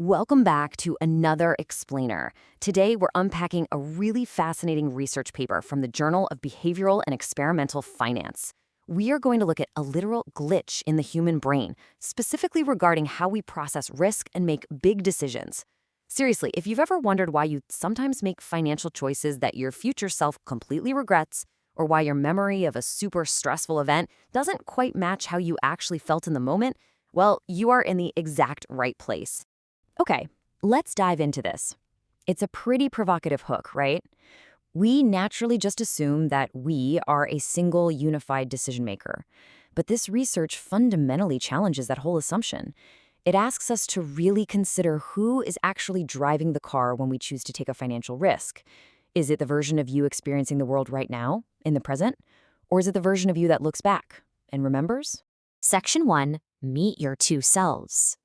Welcome back to another explainer. Today, we're unpacking a really fascinating research paper from the Journal of Behavioral and Experimental Finance. We are going to look at a literal glitch in the human brain, specifically regarding how we process risk and make big decisions. Seriously, if you've ever wondered why you sometimes make financial choices that your future self completely regrets, or why your memory of a super stressful event doesn't quite match how you actually felt in the moment, well, you are in the exact right place. Okay, let's dive into this. It's a pretty provocative hook, right? We naturally just assume that we are a single unified decision maker. But this research fundamentally challenges that whole assumption. It asks us to really consider who is actually driving the car when we choose to take a financial risk. Is it the version of you experiencing the world right now, in the present? Or is it the version of you that looks back and remembers? Section 1, Meet Your Two Selves.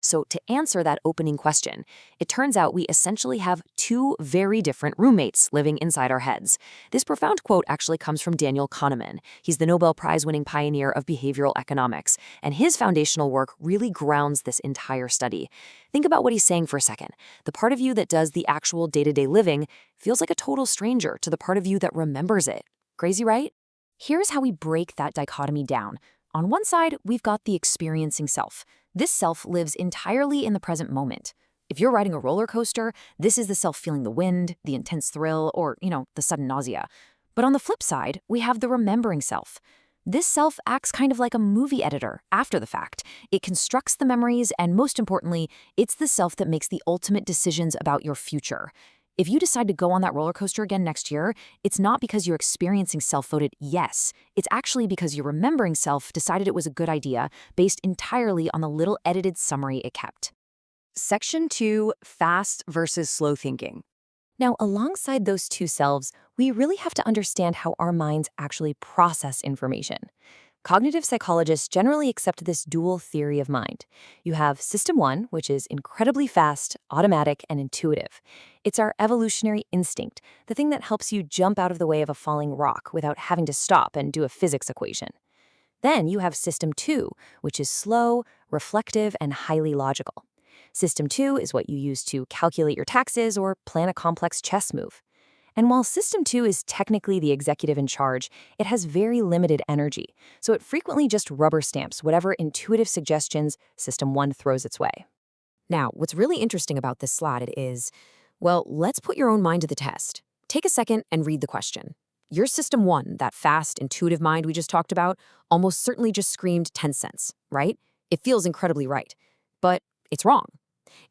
So to answer that opening question, it turns out we essentially have two very different roommates living inside our heads. This profound quote actually comes from Daniel Kahneman. He's the Nobel Prize-winning pioneer of behavioral economics, and his foundational work really grounds this entire study. Think about what he's saying for a second. The part of you that does the actual day-to-day living feels like a total stranger to the part of you that remembers it. Crazy, right? Here's how we break that dichotomy down. On one side, we've got the experiencing self. This self lives entirely in the present moment. If you're riding a roller coaster, this is the self feeling the wind, the intense thrill, or, the sudden nausea. But on the flip side, we have the remembering self. This self acts kind of like a movie editor after the fact. It constructs the memories, and most importantly, it's the self that makes the ultimate decisions about your future. If you decide to go on that roller coaster again next year, it's not because your experiencing self voted yes. It's actually because your remembering self decided it was a good idea based entirely on the little edited summary it kept. Section 2, Fast versus Slow Thinking. Now, alongside those two selves, we really have to understand how our minds actually process information. Cognitive psychologists generally accept this dual theory of mind. You have System 1, which is incredibly fast, automatic, and intuitive. It's our evolutionary instinct, the thing that helps you jump out of the way of a falling rock without having to stop and do a physics equation. Then you have System 2, which is slow, reflective, and highly logical. System 2 is what you use to calculate your taxes or plan a complex chess move. And while System 2 is technically the executive in charge, it has very limited energy, so it frequently just rubber stamps whatever intuitive suggestions System 1 throws its way. Now, what's really interesting about this slide is, well, let's put your own mind to the test. Take a second and read the question. Your System 1, that fast, intuitive mind we just talked about, almost certainly just screamed 10 cents, right? It feels incredibly right. But it's wrong.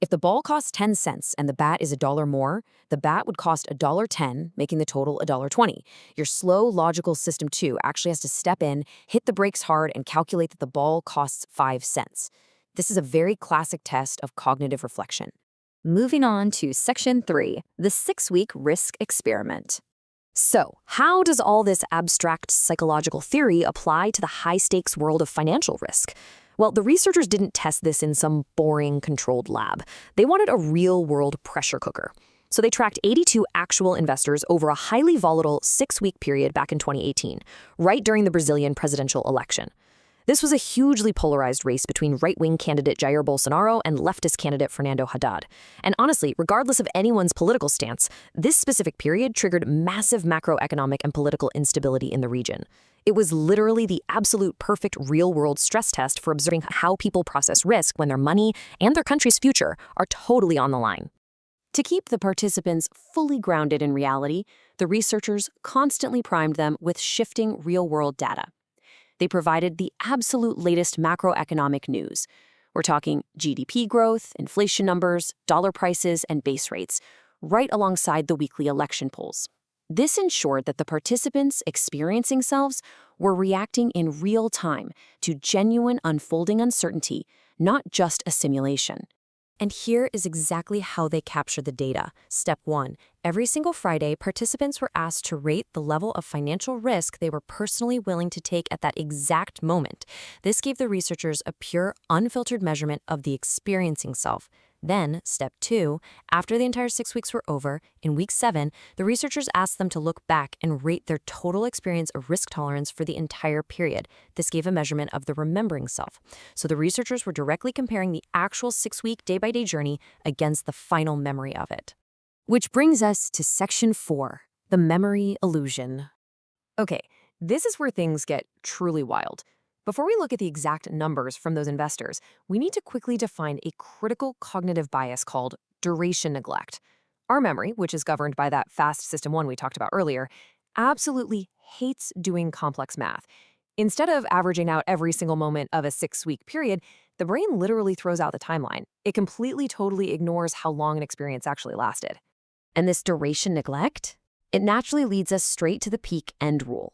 If the ball costs 10 cents and the bat is $1 more, the bat would cost $1.10, making the total $1.20. Your slow, logical System 2 actually has to step in, hit the brakes hard, and calculate that the ball costs 5 cents. This is a very classic test of cognitive reflection. Moving on to Section 3, the 6-week risk experiment. So, how does all this abstract psychological theory apply to the high-stakes world of financial risk? Well, the researchers didn't test this in some boring, controlled lab. They wanted a real-world pressure cooker. So they tracked 82 actual investors over a highly volatile 6-week period back in 2018, right during the Brazilian presidential election. This was a hugely polarized race between right-wing candidate Jair Bolsonaro and leftist candidate Fernando Haddad. And honestly, regardless of anyone's political stance, this specific period triggered massive macroeconomic and political instability in the region. It was literally the absolute perfect real-world stress test for observing how people process risk when their money and their country's future are totally on the line. To keep the participants fully grounded in reality, the researchers constantly primed them with shifting real-world data. They provided the absolute latest macroeconomic news. We're talking GDP growth, inflation numbers, dollar prices, and base rates, right alongside the weekly election polls. This ensured that the participants' experiencing selves were reacting in real time to genuine unfolding uncertainty, not just a simulation. And here is exactly how they capture the data. Step 1. Every single Friday, participants were asked to rate the level of financial risk they were personally willing to take at that exact moment. This gave the researchers a pure, unfiltered measurement of the experiencing self. Then, step 2, after the entire 6 weeks were over, in week 7, the researchers asked them to look back and rate their total experience of risk tolerance for the entire period. This gave a measurement of the remembering self. So the researchers were directly comparing the actual 6-week day-by-day journey against the final memory of it. Which brings us to section 4, the memory illusion. Okay, this is where things get truly wild. Before we look at the exact numbers from those investors, we need to quickly define a critical cognitive bias called duration neglect. Our memory, which is governed by that FAST System 1 we talked about earlier, absolutely hates doing complex math. Instead of averaging out every single moment of a 6-week period, the brain literally throws out the timeline. It completely, totally ignores how long an experience actually lasted. And this duration neglect, it naturally leads us straight to the peak end rule.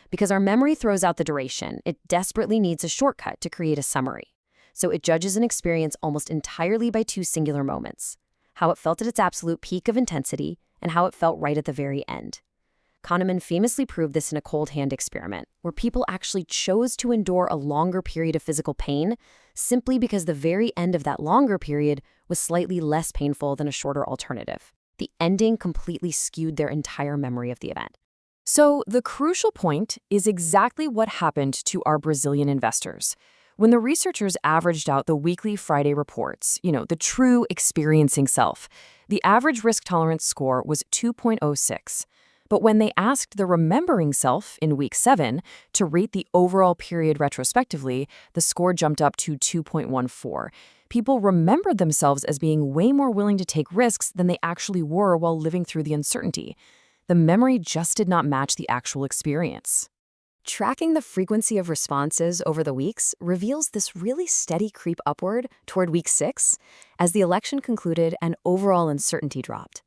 Because our memory throws out the duration, it desperately needs a shortcut to create a summary. So it judges an experience almost entirely by 2 singular moments: how it felt at its absolute peak of intensity and how it felt right at the very end. Kahneman famously proved this in a cold hand experiment, where people actually chose to endure a longer period of physical pain simply because the very end of that longer period was slightly less painful than a shorter alternative. The ending completely skewed their entire memory of the event. So the crucial point is exactly what happened to our Brazilian investors. When the researchers averaged out the weekly Friday reports, the true experiencing self, the average risk tolerance score was 2.06. But when they asked the remembering self in week 7 to rate the overall period retrospectively, the score jumped up to 2.14. People remembered themselves as being way more willing to take risks than they actually were while living through the uncertainty. The memory just did not match the actual experience. Tracking the frequency of responses over the weeks reveals this really steady creep upward toward week 6 as the election concluded and overall uncertainty dropped.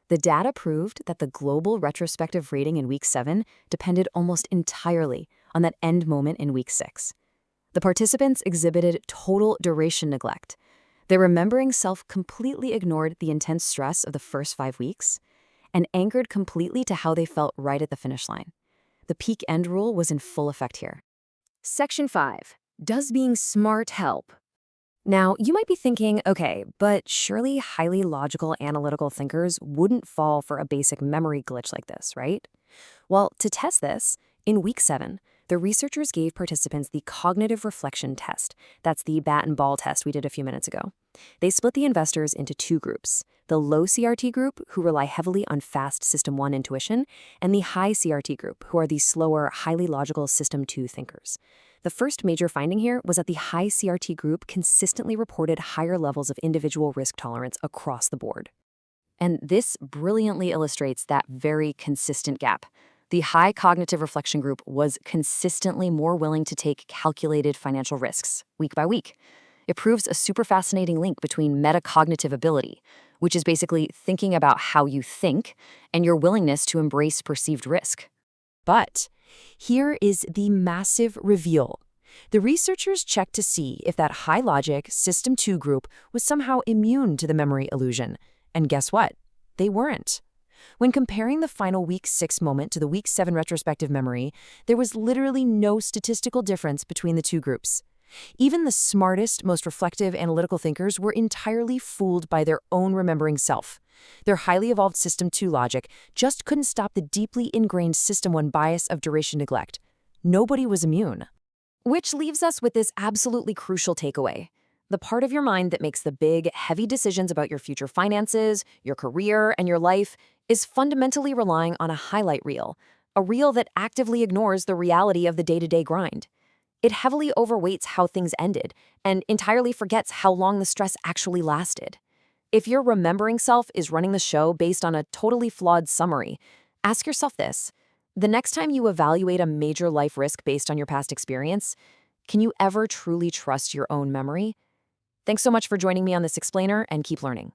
The data proved that the global retrospective rating in week 7 depended almost entirely on that end moment in week 6. The participants exhibited total duration neglect. Their remembering self completely ignored the intense stress of the first 5 weeks and anchored completely to how they felt right at the finish line. The peak end rule was in full effect here. Section 5. Does being smart help? Now, you might be thinking, okay, but surely highly logical analytical thinkers wouldn't fall for a basic memory glitch like this, right? Well, to test this, in week 7, the researchers gave participants the cognitive reflection test. That's the bat and ball test we did a few minutes ago. They split the investors into 2 groups: the low CRT group, who rely heavily on fast System 1 intuition, and the high CRT group, who are the slower, highly logical System 2 thinkers. The first major finding here was that the high CRT group consistently reported higher levels of individual risk tolerance across the board. And this brilliantly illustrates that very consistent gap. The high cognitive reflection group was consistently more willing to take calculated financial risks week by week. It proves a super fascinating link between metacognitive ability, which is basically thinking about how you think, and your willingness to embrace perceived risk. But here is the massive reveal. The researchers checked to see if that high logic System 2 group was somehow immune to the memory illusion. And guess what? They weren't. When comparing the final week 6 moment to the week 7 retrospective memory, there was literally no statistical difference between the 2 groups. Even the smartest, most reflective analytical thinkers were entirely fooled by their own remembering self. Their highly evolved System 2 logic just couldn't stop the deeply ingrained System 1 bias of duration neglect. Nobody was immune. Which leaves us with this absolutely crucial takeaway. The part of your mind that makes the big, heavy decisions about your future finances, your career, and your life is fundamentally relying on a highlight reel, a reel that actively ignores the reality of the day-to-day grind. It heavily overweights how things ended and entirely forgets how long the stress actually lasted. If your remembering self is running the show based on a totally flawed summary, ask yourself this: the next time you evaluate a major life risk based on your past experience, can you ever truly trust your own memory? Thanks so much for joining me on this explainer, and keep learning.